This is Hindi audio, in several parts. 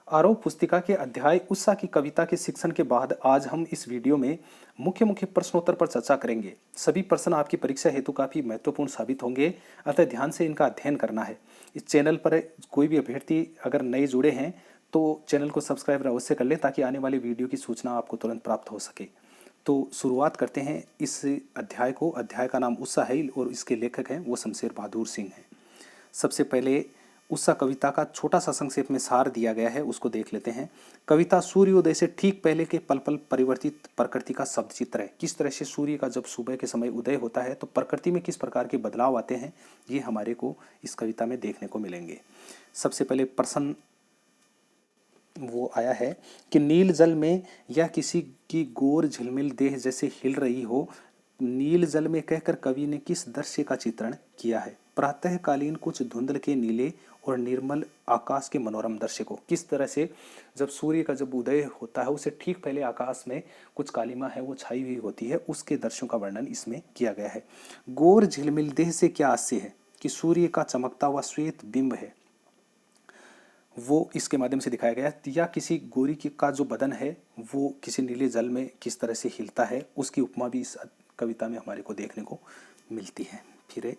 आरोह पुस्तिका के अध्याय उत्साह की कविता के शिक्षण के बाद आज हम इस वीडियो में मुख्य मुख्य प्रश्नोत्तर पर चर्चा करेंगे। सभी प्रश्न आपकी परीक्षा हेतु काफी महत्वपूर्ण साबित होंगे, अतः ध्यान से इनका अध्ययन करना है। इस चैनल पर कोई भी अभ्यर्थी अगर नए जुड़े हैं तो चैनल को सब्सक्राइब अवश्य कर लें ताकि आने वाली वीडियो की सूचना आपको तुरंत प्राप्त हो सके। तो शुरुआत करते हैं इस अध्याय को। अध्याय का नाम उत्साह है और इसके लेखक हैं वो शमशेर बहादुर सिंह हैं। सबसे पहले उत्साह कविता का छोटा सा संक्षेप में सार दिया गया है, उसको देख लेते हैं। कविता सूर्योदय से ठीक पहले के पल पल परिवर्तित प्रकृति का शब्द चित्र है। किस तरह से सूर्य का जब सुबह के समय उदय होता है तो प्रकृति में किस प्रकार के बदलाव आते हैं, ये हमारे को इस कविता में देखने को मिलेंगे। सबसे पहले प्रश्न वो आया है कि नील जल में या किसी की गोर झिलमिल देह जैसे हिल रही हो, नील जल में कहकर कवि ने किस दृश्य का चित्रण किया है। प्रातःकालीन कुछ धुंधल के नीले और निर्मल आकाश के मनोरम दृश्य को, किस तरह से जब सूर्य का जब उदय होता है उससे ठीक पहले आकाश में कुछ कालिमा है वो छाई हुई होती है, उसके दृश्यों का वर्णन इसमें किया गया है। गोर झिलमिल देह से क्या आशय है कि सूर्य का चमकता हुआ श्वेत बिंब है वो इसके माध्यम से दिखाया गया है, या किसी गोरी का जो बदन है वो किसी नीले जल में किस तरह से हिलता है, उसकी उपमा भी इस कविता में हमारे को देखने को मिलती है। फिर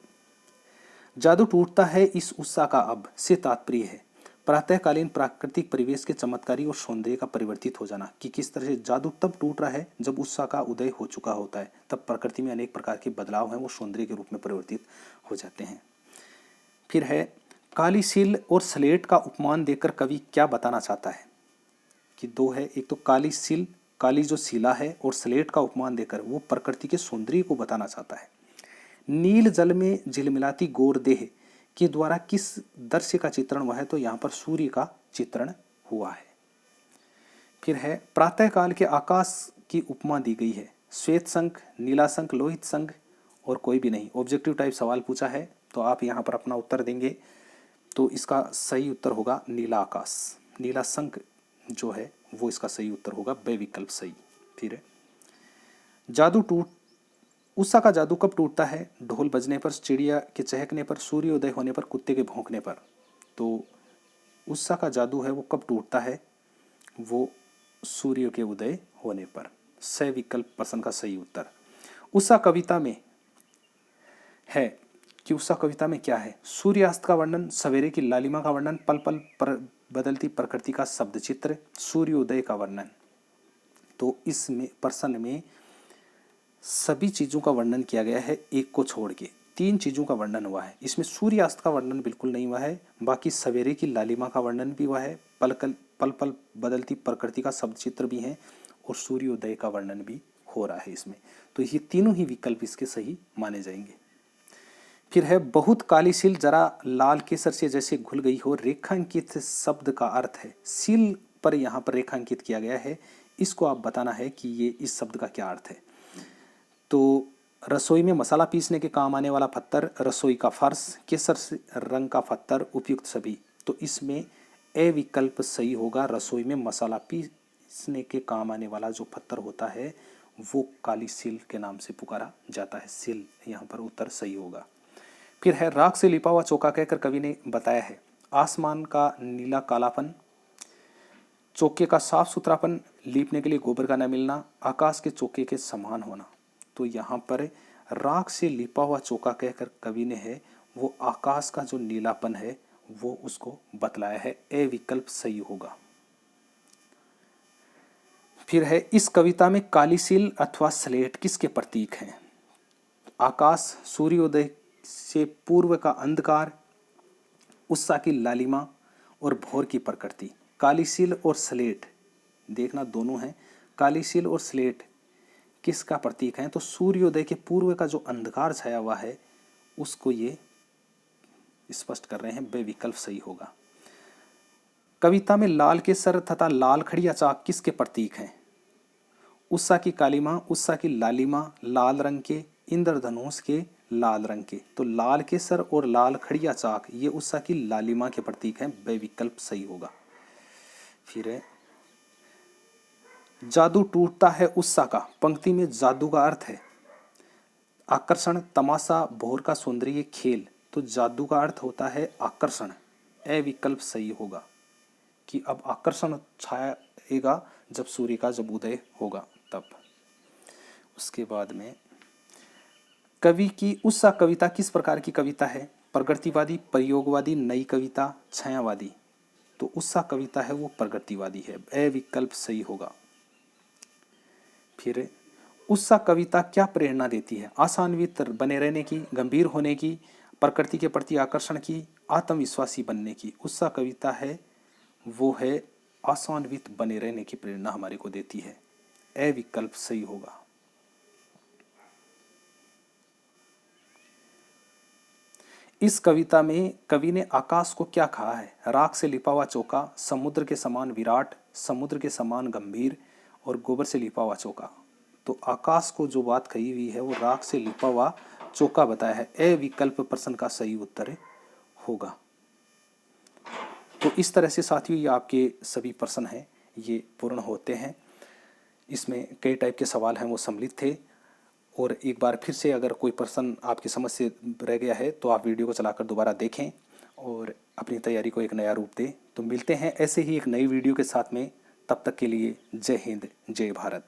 जादू टूटता है इस उत्साह का अब से तात्पर्य है प्रातःकालीन प्राकृतिक परिवेश के चमत्कारी और सौंदर्य का परिवर्तित हो जाना, कि किस तरह से जादू तब टूट रहा है जब उत्साह का उदय हो चुका होता है, तब प्रकृति में अनेक प्रकार के बदलाव हैं वो सौंदर्य के रूप में परिवर्तित हो जाते हैं। फिर है काली सील और स्लेट का उपमान देकर कवि क्या बताना चाहता है, कि दो है, एक तो काली सील, काली जो शिला है, और स्लेट का उपमान देकर वो प्रकृति के सौंदर्य को बताना चाहता है। नील जल में झिलमिलाती गोर देह के द्वारा किस दृश्य का चित्रण हुआ है, तो यहाँ पर सूर्य का चित्रण हुआ है। फिर है प्रातःकाल के आकाश की उपमा दी गई है, श्वेत शंख, नीला शंख, लोहित शंख और कोई भी नहीं। ऑब्जेक्टिव टाइप सवाल पूछा है तो आप यहाँ पर अपना उत्तर देंगे, तो इसका सही उत्तर होगा नीला आकाश, नीला शंख जो है वो इसका सही उत्तर होगा, बे विकल्प सही। फिर है जादू टूट उत्साह का जादू कब टूटता है, ढोल बजने पर, चिड़िया के चहकने पर, सूर्योदय होने पर, कुत्ते के भौंकने पर। तो उत्साह का जादू है वो कब टूटता है, वो सूर्य के उदय होने पर। सही विकल्प प्रश्न का सही उत्तर। उत्साह कविता में है कि उत्साह कविता में क्या है, सूर्यास्त का वर्णन, सवेरे की लालिमा का वर्णन, पल पल पर बदलती प्रकृति का शब्द चित्र, सूर्योदय का वर्णन। तो इसमें प्रश्न में सभी चीजों का वर्णन किया गया है, एक को छोड़ के 3 चीजों का वर्णन हुआ है। इसमें सूर्यास्त का वर्णन बिल्कुल नहीं हुआ है, बाकी सवेरे की लालिमा का वर्णन भी हुआ है, पल पल बदलती प्रकृति का शब्द चित्र भी है और सूर्योदय का वर्णन भी हो रहा है इसमें। तो ये तीनों ही विकल्प इसके सही माने जाएंगे। फिर है बहुत काली सील जरा लाल केसर से जैसे घुल गई हो, रेखांकित शब्द का अर्थ है, सील पर यहाँ पर रेखांकित किया गया है, इसको आप बताना है कि ये इस शब्द का क्या अर्थ है। तो रसोई में मसाला पीसने के काम आने वाला पत्थर, रसोई का फर्श, केसर रंग का पत्थर, उपयुक्त सभी। तो इसमें ए विकल्प सही होगा, रसोई में मसाला पीसने के काम आने वाला जो पत्थर होता है वो काली सील के नाम से पुकारा जाता है, सील यहाँ पर उत्तर सही होगा। फिर है राख से लिपा हुआ चौका कहकर कवि ने बताया है आसमान का नीला कालापन, चौके का साफ सुथरापन, लीपने के लिए गोबर का न मिलना, आकाश के चौके के समान होना। तो यहाँ पर राख से लिपा हुआ चौका कहकर कवि ने है वो आकाश का जो नीलापन है वो उसको बतलाया है, ए विकल्प सही होगा। फिर है इस कविता में काली सील अथवा स्लेट किसके प्रतीक हैं, आकाश, सूर्योदय से पूर्व का अंधकार, उत्साह की लालिमा और भोर की प्रकृति। काली सील और स्लेट देखना दोनों हैं, काली सील और स्लेट किसका प्रतीक है, तो सूर्योदय के पूर्व का जो अंधकार छाया हुआ है उसको ये स्पष्ट कर रहे हैं, बे विकल्प सही होगा। कविता में लाल के सर तथा लाल खड़िया चाक किसके प्रतीक हैं, उत्साह की कालिमा, उत्साह की लालिमा लाल रंग के, इंद्रधनुष के लाल रंग के। तो लाल के सर और लाल खड़िया चाक ये उत्साह की लालिमा के प्रतीक हैं, बे विकल्प सही होगा। फिर है जादू टूटता है उत्साह का, पंक्ति में जादू का अर्थ है आकर्षण, तमाशा, भोर का सौंदर्य, खेल। तो जादू का अर्थ होता है आकर्षण, ए विकल्प सही होगा। कि अब आकर्षण छाएगा जब उदय होगा तब। उसके बाद में कवि की उत्साह कविता किस प्रकार की कविता है? प्रगतिवादी, प्रयोगवादी, नई कविता, छायावादी। तो उत्साह कविता है वो प्रगतिवादी है, ए विकल्प सही होगा। फिर उत्साह कविता क्या प्रेरणा देती है? आशान्वित बने रहने की, गंभीर होने की, प्रकृति के प्रति आकर्षण की, आत्मविश्वासी बनने की। उत्साह कविता है वो है आशान्वित बने रहने की प्रेरणा हमारे को देती है, ए विकल्प सही होगा। इस कविता में कवि ने आकाश को क्या कहा है? राख से लिपा हुआ चौका, समुद्र के समान विराट, समुद्र के समान गंभीर और गोबर से लिपा हुआ चौका। तो आकाश को जो बात कही हुई है वो राख से लिपा हुआ चौका बताया है, ए विकल्प प्रश्न का सही उत्तर होगा। तो इस तरह से साथियों ये आपके सभी प्रश्न हैं ये पूर्ण होते हैं। इसमें कई टाइप के सवाल हैं वो सम्मिलित थे। और एक बार फिर से अगर कोई प्रश्न आपकी समझ से रह गया है तो आप वीडियो को चलाकर दोबारा देखें और अपनी तैयारी को एक नया रूप दें। तो मिलते हैं ऐसे ही एक नई वीडियो के साथ में, तब तक के लिए जय हिंद, जय भारत।